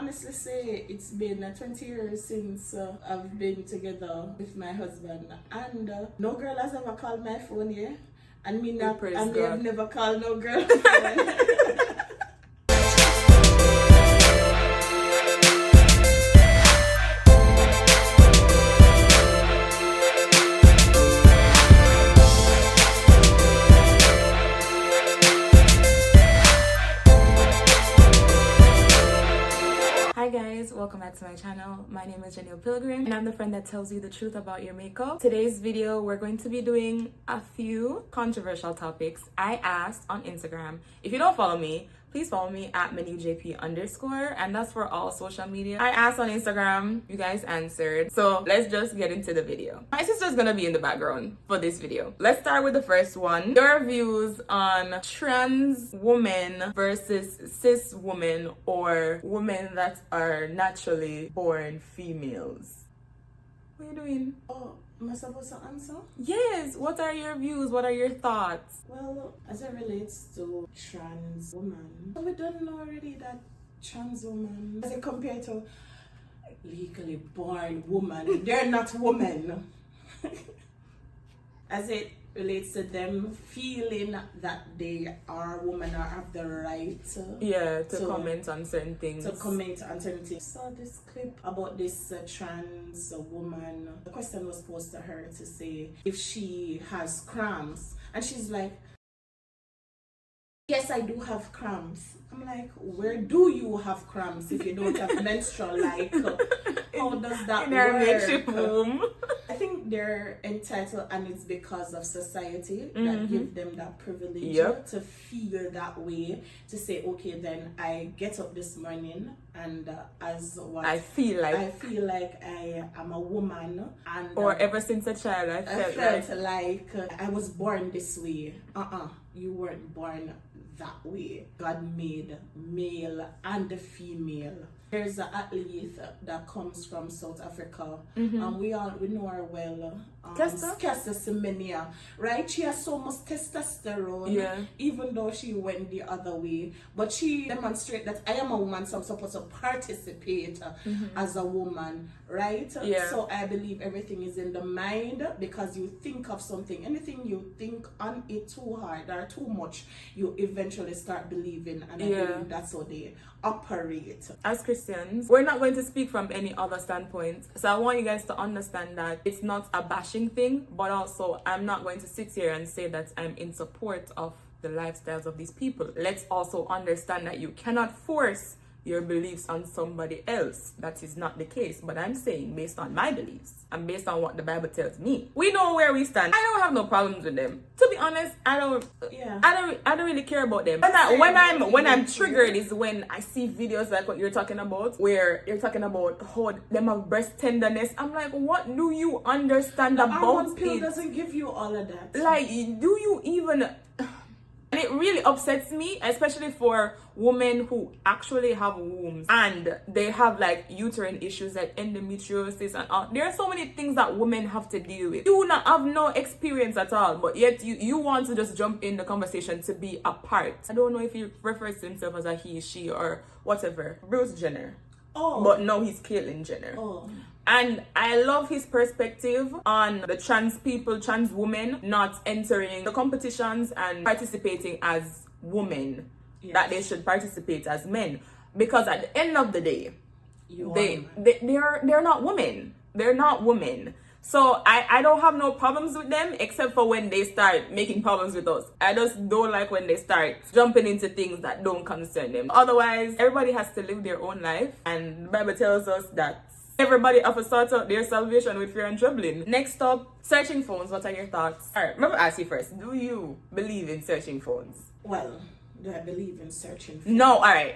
honestly say it's been 20 years since I've been together with my husband, and no girl has ever called my phone, yeah? And me not, and they have never called no girl phone. Welcome back to my channel. My name is Janneil Pilgrim and I'm the friend that tells you the truth about your makeup. Today's video, we're going to be doing a few controversial topics I asked on Instagram. If you don't follow me, please follow me at menujp_, and that's for all social media. I asked on Instagram, you guys answered. So let's just get into the video. My sister's gonna be in the background for this video. Let's start with the first one. Your views on trans women versus cis women, or women that are naturally born females. What are you doing? Oh, am I supposed to answer? Yes. What are your views? What are your thoughts? Well, as it relates to trans woman, we don't know already that trans woman, as it compared to legally born woman, they're not women. As it relates to them feeling that they are women or have the right to comment on certain things. Saw this clip about this trans woman. The question was posed to her to say if she has cramps, and she's like, yes, I do have cramps. I'm like, where do you have cramps if you don't have menstrual? Like, how does that work? I think they're entitled, and it's because of society that give them that privilege to feel that way, to say, okay, then I get up this morning and I feel like I am a woman, and or ever since a child I felt like I was born this way. You weren't born that way. God made male and female. There's an athlete that comes from South Africa, and we know her well. Caster Semenya, right? She has so much testosterone, even though she went the other way. But she demonstrates that I am a woman, so I'm supposed to participate as a woman, right? So I believe everything is in the mind, because you think of something, anything you think on it too hard or too much, you eventually start believing, and I believe that's how they operate. As Christians, we're not going to speak from any other standpoint, so I want you guys to understand that it's not a bashing thing, but also I'm not going to sit here and say that I'm in support of the lifestyles of these people. Let's also understand that you cannot force your beliefs on somebody else. That is not the case, but I'm saying based on my beliefs and based on what the Bible tells me, we know where we stand. I don't have no problems with them, to be honest. I don't really care about them. When I'm triggered is when I see videos like what you're talking about, where you're talking about how them have breast tenderness. I'm like, what do you understand about it? Pill doesn't give you all of that. Like, do you even? And it really upsets me, especially for women who actually have wombs and they have like uterine issues like endometriosis and all. There are so many things that women have to deal with. You not have no experience at all, but yet you want to just jump in the conversation to be a part. I don't know if he refers to himself as a he, she, or whatever. Bruce Jenner. Oh. But no, he's Caitlyn Jenner. Oh. And I love his perspective on the trans people, trans women not entering the competitions and participating as women, that they should participate as men. Because at the end of the day, they're not women. They're not women. So I don't have no problems with them, except for when they start making problems with us. I just don't like when they start jumping into things that don't concern them. Otherwise, everybody has to live their own life, and the Bible tells us that everybody have to sort out their salvation with fear and trembling. Next up, searching phones. What are your thoughts? Alright, remember to ask you first. Do you believe in searching phones? Well, do I believe in searching phones? No, alright.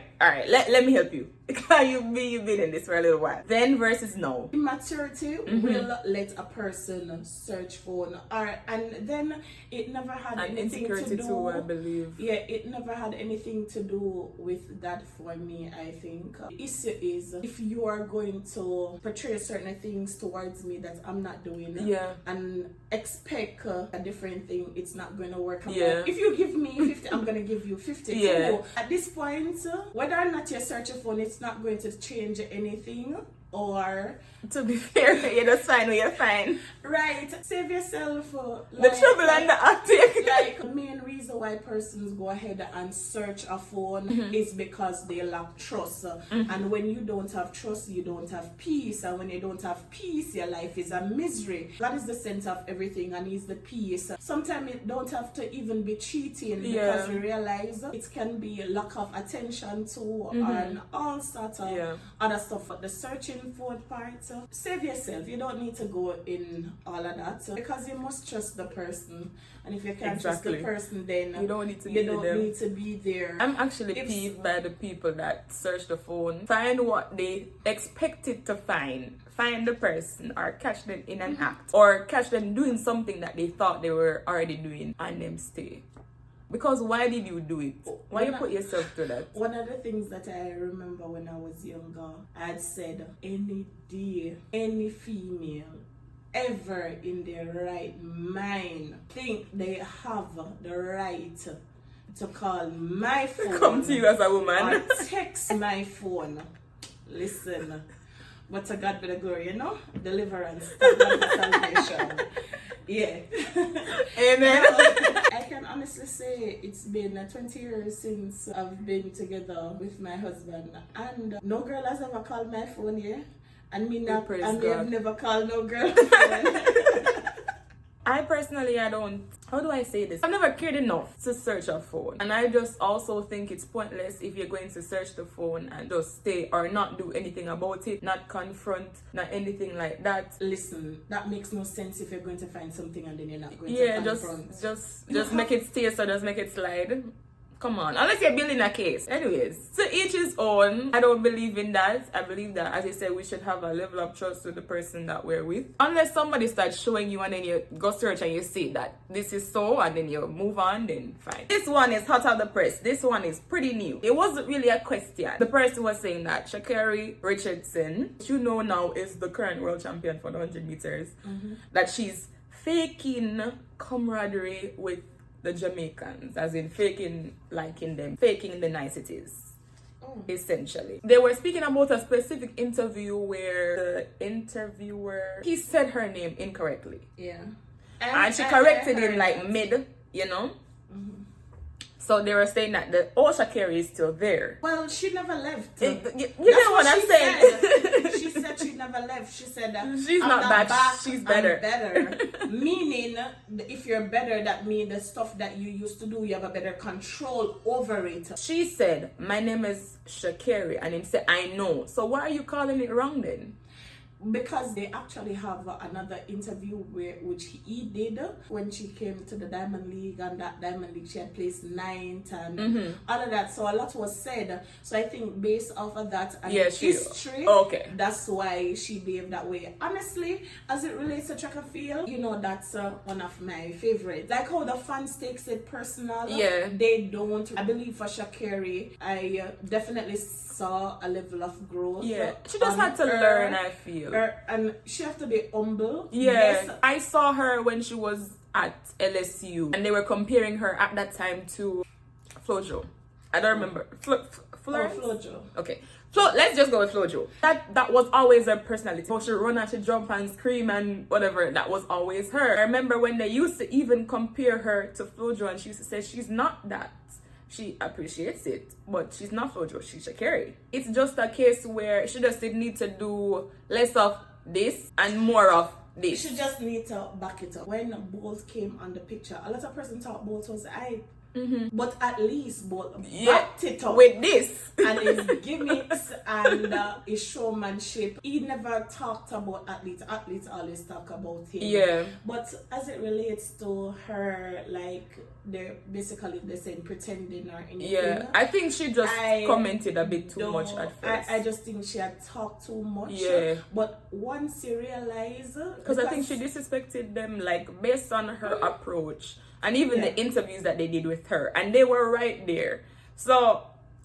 Let me help you. You've been in this for a little while. Then versus no. Immaturity will let a person search phone, and then it never had anything to do. Too, I believe. Yeah, it never had anything to do with that for me. I think the issue is if you are going to portray certain things towards me that I'm not doing, and expect a different thing, it's not going to work. Like, if you give me 50, I'm going to give you 50 too. At this point, whether or not you're searching phone, it's not going to change anything. Or to be fair, you're just fine when you're fine. Right, save yourself. The trouble and the acting. Like, the main reason why persons go ahead and search a phone is because they lack trust. And when you don't have trust, you don't have peace. And when you don't have peace, your life is a misery. God is the center of everything, and He's the peace. Sometimes it don't have to even be cheating, because we realize it can be lack of attention too, and all sorts of other stuff. But the searching for part, save yourself. You don't need to go in all of that, because you must trust the person. And if you can't trust the person, then you don't need to need to be there. I'm actually peeved by the people that search the phone, find what they expected to find the person, or catch them in an act, or catch them doing something that they thought they were already doing, and them stay. Because why did you do it? Why you put yourself through that? One of the things that I remember when I was younger, I had said, any day, any female ever in their right mind think they have the right to call my phone, come to you as a woman, or text my phone. Listen, but to God be the glory, you know, deliverance, to God be salvation. Yeah. Amen. I can honestly say it's been 20 years since I've been together with my husband, and no girl has ever called my phone, and me not, and me have never called no girl phone. I personally, I don't, how do I say this? I've never cared enough to search a phone. And I just also think it's pointless if you're going to search the phone and just stay or not do anything about it, not confront, not anything like that. Listen, that makes no sense if you're going to find something and then you're not going to confront. just make it stay, so just make it slide. Come on, unless you're building a case. Anyways, to each his own. I don't believe in that. I believe that, as I said, we should have a level of trust with the person that we're with. Unless somebody starts showing you and then you go search and you see that this is so, and then you move on, then fine. This one is hot off the press. This one is pretty new. It wasn't really a question. The person was saying that Shacarri Richardson, you know now, is the current world champion for the 100 meters, that she's faking camaraderie with the Jamaicans, as in faking liking them, faking the niceties. Essentially, they were speaking about a specific interview where the interviewer, he said her name incorrectly, and she corrected him like mid, you know. So they were saying that the old Shacarri is still there. Well, she never left. You know what I'm saying? She said she never left. She said that she's not bad. She's better. Meaning, if you're better, that means the stuff that you used to do, you have a better control over it. She said, "My name is Shacarri," and him said, "I know." So why are you calling it wrong then? Because they actually have another interview which he did when she came to the Diamond League, and that Diamond League she had placed 9th and all of that. So a lot was said. So I think based off of that and history, that's why she behaved that way. Honestly, as it relates to track and field, you know, that's one of my favorites. Like how the fans takes it personal. They don't. I believe for Shacarri, I definitely saw a level of growth. She just had to learn, I feel. And she have to be humble. Yes. I saw her when she was at LSU, and they were comparing her at that time to Flojo. I don't remember. Flojo. Okay. Let's just go with Flojo. That was always her personality. How she run and she jump and scream and whatever. That was always her. I remember when they used to even compare her to Flojo, and she used to say she's not that. She appreciates it, but she's not Flojo, she's Shacarri. It's just a case where she just didn't need to do less of this and more of this. She just need to back it up. When Bolt came on the picture, a lot of person thought Bolt was but at least Bolt backed it up with this and his gimmicks and his showmanship. He never talked about athletes. Athletes always talk about him. But as it relates to her, like, they're basically the same pretending or anything. I think she just commented a bit too much at first. I just think she had talked too much. But once you realize, because I think she disrespected them, like, based on her approach and even the interviews that they did with her, and they were right there. So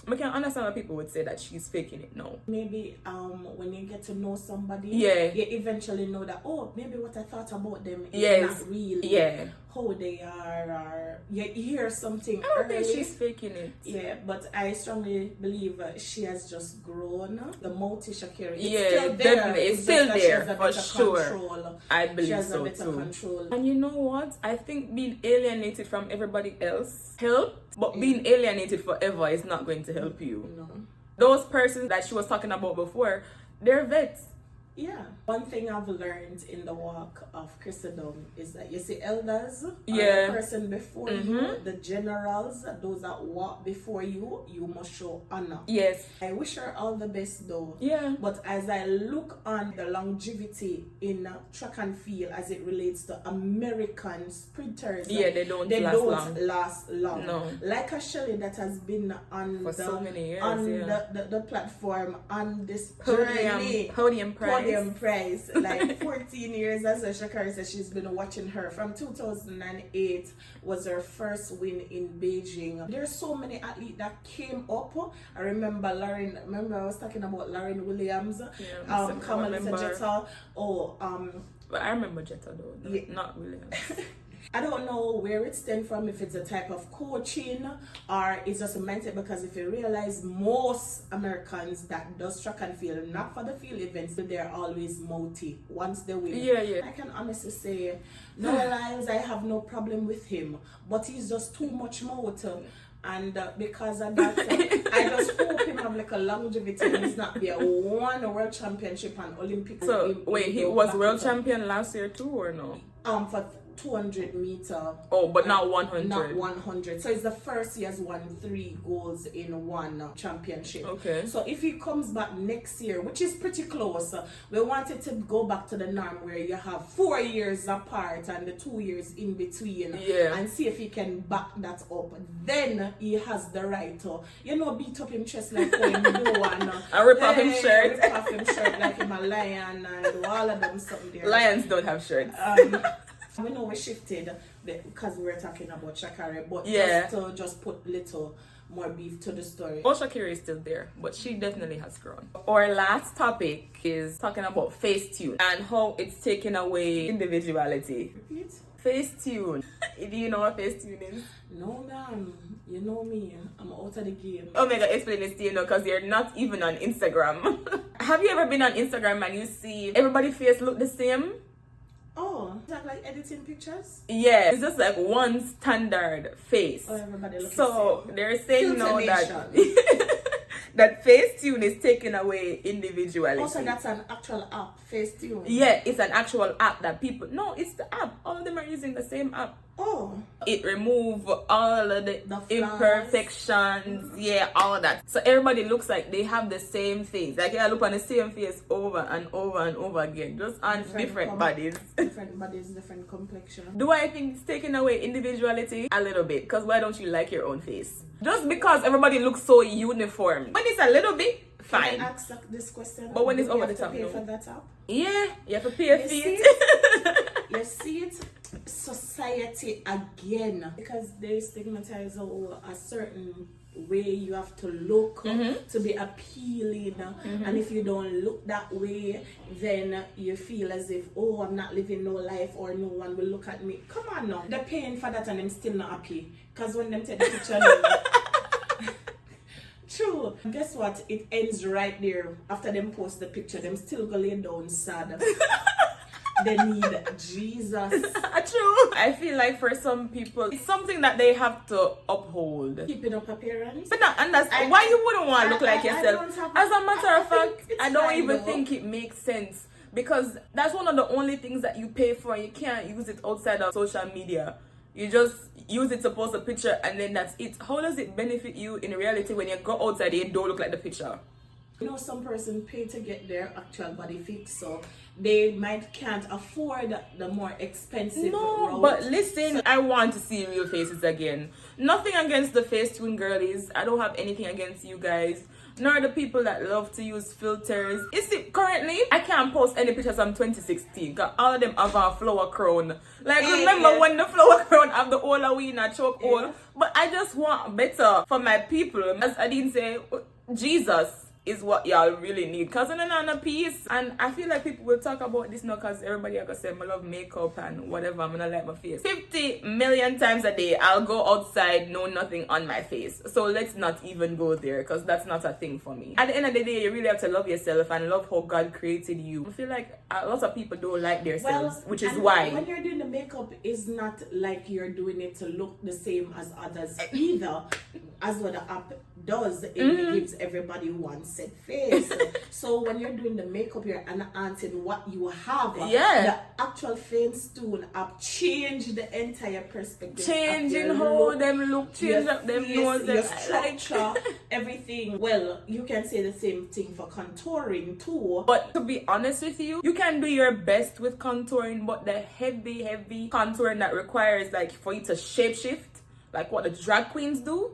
I can understand why people would say that she's faking it now. Maybe when you get to know somebody, yeah, you eventually know that, oh, maybe what I thought about them is yes, not really how they are, or you hear something I don't early. think she's faking it. Yeah, but I strongly believe she has just grown. The multi Shacarri, it's yeah, still there. definitely, it's still there for sure. Control. I believe she has so a better too. Control. And you know what? I think being alienated from everybody else helps, but being alienated forever is not going to help you. No. Those persons that she was talking about before, they're vets. Yeah. One thing I've learned in the walk of Christendom is that you see elders, yeah, the person before you, the generals, those that walk before you, you must show honor. Yes. I wish her all the best though. Yeah. But as I look on the longevity in track and field as it relates to American sprinters, yeah, they don't last long. No. Like a Shelley that has been on for so many years, on the platform on this podium prize, like 14 years. As Shacarri says, she's been watching her from 2008 was her first win in Beijing. There's so many athletes that came up. I remember I was talking about Lauren Williams, Kamala Jetta. But I remember Jetta though, not Williams. I don't know where it stems from, if it's a type of coaching or it's just a mindset, because if you realize most Americans that does track and field, not for the field events, they're always multi once they win. Yeah. I can honestly say, no lies, I have no problem with him, but he's just too much motor. And because of that, I just hope him have like a longevity and he's not be a one world championship and Olympics. So wait, he was world champion last year too, or no? For 200 meter. Oh, but not 100. Not 100. So it's the first he has won 3 goals in one championship. Okay. So if he comes back next year, which is pretty close, we wanted to go back to the norm where you have 4 years apart and the 2 years in between. Yeah. And see if he can back that up. Then he has the right to, beat up him chest like when you do and rip off him shirt. Rip off him shirt like him a lion and all of them something there. Lions don't have shirts. We know we shifted because we were talking about Shacarri, but just put little more beef to the story. Oh, Shacarri is still there, but she definitely has grown. Our last topic is talking about Facetune and how it's taken away individuality. Repeat? Facetune. Do you know what Facetune is? No, ma'am. You know me. I'm out of the game. Oh my God, explain this to you now, because you're not even on Instagram. Have you ever been on Instagram and you see everybody's face look the same? Oh, is that like editing pictures? Yeah, it's just like one standard face. Oh, everybody looks so the same. They're saying now that that Facetune is taking away individuality. Also, that's an actual app, Facetune. Yeah, it's an actual app that people... No, it's the app. All of them are using the same app. Oh. It removes all of the imperfections. Yeah, all that. So everybody looks like they have the same face. Like I look on the same face over and over and over again. Just on different bodies. Different bodies, different complexion. Do I think it's taking away individuality? A little bit. Because why don't you like your own face? Just because everybody looks so uniform. When it's a little bit, fine. Can I ask this question? But when it's over the top, you have to pay for that app? Yeah, you have to pay a fee. You see it? Society again. Because they stigmatize a certain way you have to look to be appealing. And if you don't look that way, then you feel as if, oh, I'm not living no life or no one will look at me. Come on now. They're paying for that and I'm still not happy. Because when them take the picture, true. Guess what? It ends right there. After them post the picture, them still go lay down sad. They need Jesus. True. I feel like for some people, it's something that they have to uphold. Keeping up appearance. But and that's why you wouldn't want to look like yourself. As a matter of fact, I don't even think it makes sense. Because that's one of the only things that you pay for. You can't use it outside of social media. You just use it to post a picture and then that's it. How does it benefit you in reality when you go outside and you don't look like the picture? Some person pay to get their actual body fixed, so they can't afford the more expensive route. But listen, I want to see real faces again. Nothing against the Facetune girlies. I don't have anything against you guys. Nor the people that love to use filters. Currently currently, I can't post any pictures from 2016 because all of them have a flower crown. Like, remember when the flower crown have the whole arena choke hole? But I just want better for my people. As I didn't say, Jesus is what y'all really need, because I'm on a piece. And I feel like people will talk about this now because everybody are gonna say I love makeup and whatever, I'm gonna like my face 50 million times a day. I'll go outside, no nothing on my face. So let's not even go there, because that's not a thing for me. At the end of the day, you really have to love yourself and love how God created you. I feel like a lot of people don't like themselves, which is why when you're doing the makeup, it's not like you're doing it to look the same as others either. As what the app does, it gives everybody one set face. So when you're doing the makeup, you're enhancing what you have. The actual Facetune app changed the entire perspective. Changing how them look, change up them nose, your structure, everything. Well, you can say the same thing for contouring too. But to be honest with you, you can do your best with contouring, but the heavy contouring that requires like for you to shape shift, like what the drag queens do,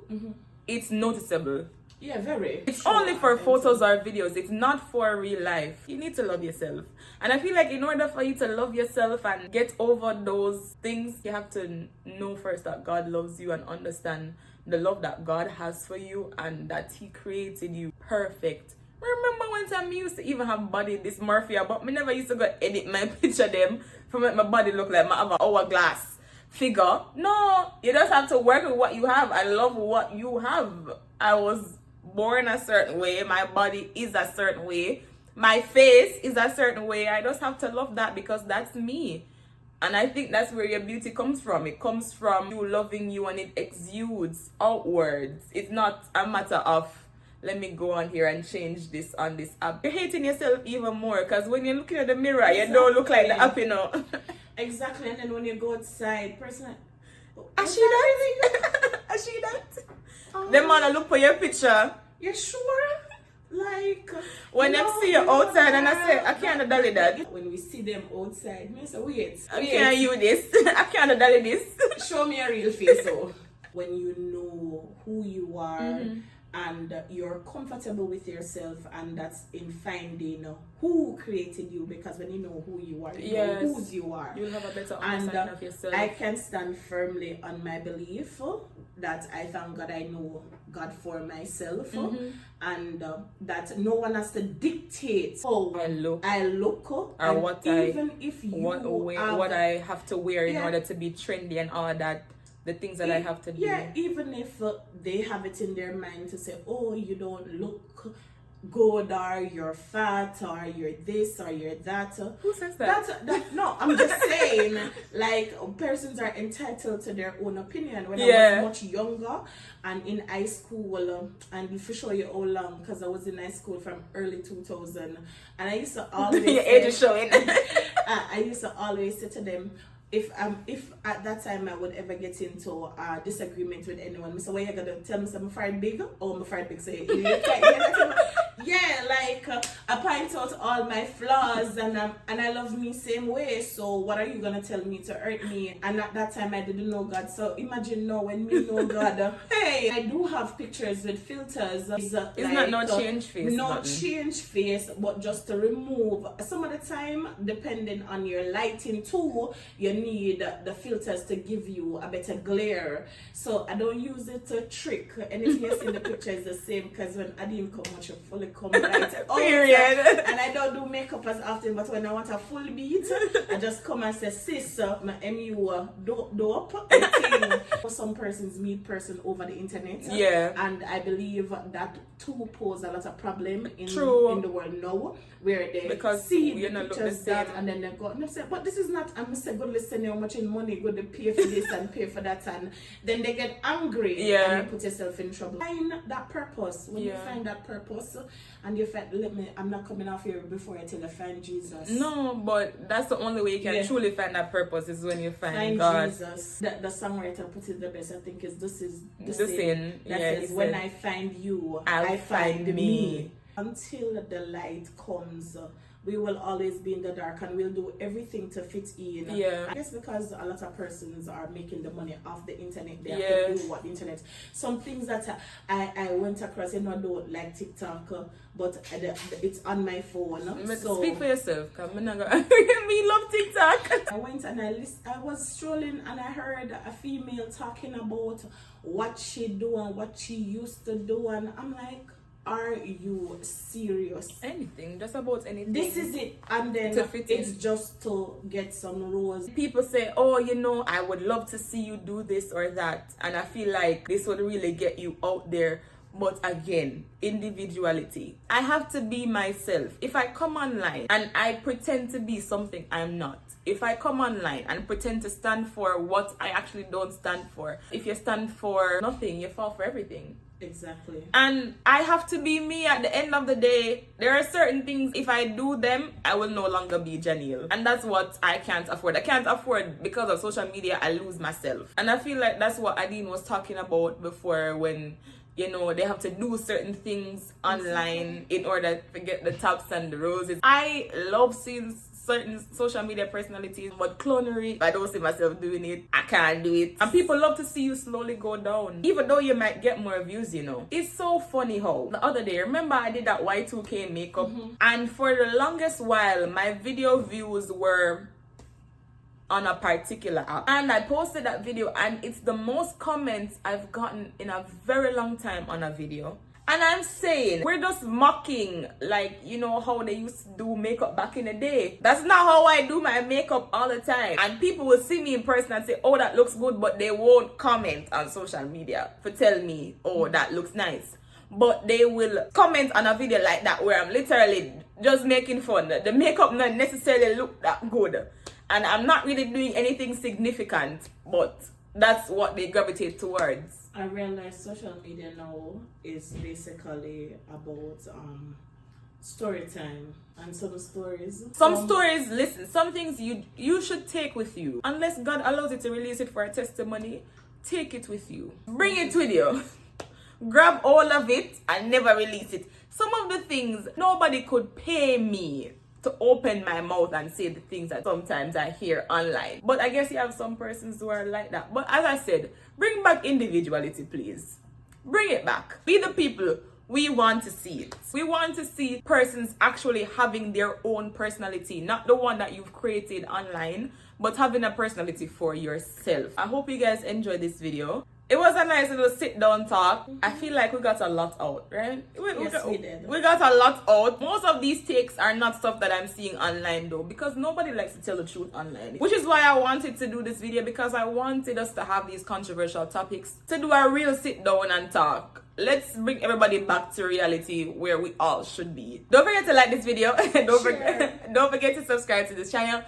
it's noticeable. Yeah, very. It's only for photos or videos. It's not for real life. You need to love yourself. And I feel like in order for you to love yourself and get over those things, you have to know first that God loves you and understand the love that God has for you and that He created you perfect. Remember one time I used to even have body dysmorphia, but me never used to go edit my picture them for make my body look like I have an hourglass figure. No, you just have to work with what you have and love what you have. I was born a certain way, my body is a certain way, my face is a certain way. I just have to love that because that's me. And I think that's where your beauty comes from. It comes from you loving you and it exudes outwards. It's not a matter of let me go on here and change this on this app. You're hating yourself even more because when you're looking at the mirror, you don't look like the app, you know. Exactly. And then when you go outside, person, I see that. I see that. Them man look for your picture. You sure? Like when them see you outside and I say I can't dolly that. When we see them outside, me say wait. I can't use this. I can't dolly this. Show me a real face. So when you know who you are and you're comfortable with yourself, and that's in finding who created you, because when you know who you are, you know whose you are, you'll have a better understanding of yourself. I can stand firmly on my belief that I thank God I know God for myself, and that no one has to dictate how I look or what I have to wear in order to be trendy and all that. The things that I have to do. Yeah, even if they have it in their mind to say, oh, you don't look good, or you're fat, or you're this, or you're that. Who says that? No, I'm just saying, like, persons are entitled to their own opinion. When I was much younger and in high school, and for sure you how long, because I was in high school from early 2000, and I used to always your age is showing. I used to always say to them, if at that time I would ever get into a disagreement with anyone, so what you gonna tell me I'm afraid big? Oh, I'm afraid big. So I point out all my flaws, and I love me same way. So what are you gonna tell me to hurt me? And at that time I didn't know God. So imagine now when me know God. Hey, I do have pictures with filters. It's not no change face. No change face, but just to remove. Some of the time, depending on your lighting too, you need the filters to give you a better glare. So I don't use it to trick. Anything you see in the picture is the same, because when I didn't come much, you fully come right. Period. And I don't do makeup as often, but when I want a full beat, I just come and say, sis, my MU dope. For some persons meet person over the internet. Yeah. And I believe that too pose a lot of problem in the world now, where they see the pictures that, and then they go and they say, but this is not, I'm say good, listen, how much in money go to pay for this and pay for that, and then they get angry and you put yourself in trouble. Find that purpose. When you find that purpose and you find, I'm not coming off here before I tell you find Jesus. No, but that's the only way you can truly find that purpose, is when you find God. Jesus. The songwriter put it the best, I think, is this is the sin. That says, when I find you, I find me. Until the light comes, we will always be in the dark, and we'll do everything to fit in. Yeah. I guess because a lot of persons are making the money off the internet, they Yeah. have to do what the internet. Some things that I went across, I don't like TikTok, but it's on my phone. So Speak for yourself, because me love TikTok. I went and I was strolling, and I heard a female talking about what she do and what she used to do, and I'm like, are you serious? Anything, just about anything. This is it, and then To fit it's in. just to get some rose. People say, oh, you know, I would love to see you do this or that, and I feel like this would really get you out there. But again, individuality. I have to be myself. If I come online and I pretend to be something I'm not, if I come online and pretend to stand for what I actually don't stand for, if you stand for nothing, you fall for everything. Exactly. And I have to be me at the end of the day. There are certain things, if I do them, I will no longer be Janneil. And that's what I can't afford. I can't afford, because of social media, I lose myself. And I feel like that's what Adine was talking about before, when, you know, they have to do certain things online in order to get the tops and the roses. I love seeing certain social media personalities, but clonery, I don't see myself doing it. I can't do it. And people love to see you slowly go down, even though you might get more views, you know. It's so funny how the other day, remember I did that Y2K makeup, and for the longest while my video views were on a particular app, and I posted that video, and it's the most comments I've gotten in a very long time on a video. And I'm saying, we're just mocking, like, you know, how they used to do makeup back in the day. That's not how I do my makeup all the time. And people will see me in person and say, oh, that looks good, but they won't comment on social media to tell me, oh, that looks nice. But they will comment on a video like that where I'm literally just making fun. The makeup not necessarily look that good, and I'm not really doing anything significant, but that's what they gravitate towards. I realize social media now is basically about story time, and some stories. Some stories, listen, some things you should take with you. Unless God allows you to release it for a testimony, take it with you. Bring it with you. Grab all of it and never release it. Some of the things, nobody could pay me to open my mouth and say the things that sometimes I hear online. But I guess you have some persons who are like that. But as I said, bring back individuality, please. Bring it back. Be the people we want to see it. We want to see persons actually having their own personality, not the one that you've created online, but having a personality for yourself. I hope you guys enjoyed this video. It was a nice little sit down talk. I feel like we got a lot out, right? Yes, we did. We got a lot out. Most of these takes are not stuff that I'm seeing online though, because nobody likes to tell the truth online. Which is why I wanted to do this video, because I wanted us to have these controversial topics, to do a real sit down and talk. Let's bring everybody back to reality where we all should be. Don't forget to like this video. Don't forget to subscribe to this channel.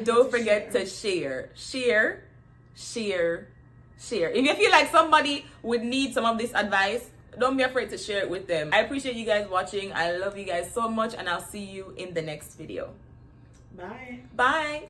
Don't forget to share. If you feel like somebody would need some of this advice, don't be afraid to share it with them. I appreciate you guys watching. I love you guys so much, and I'll see you in the next video. Bye. Bye.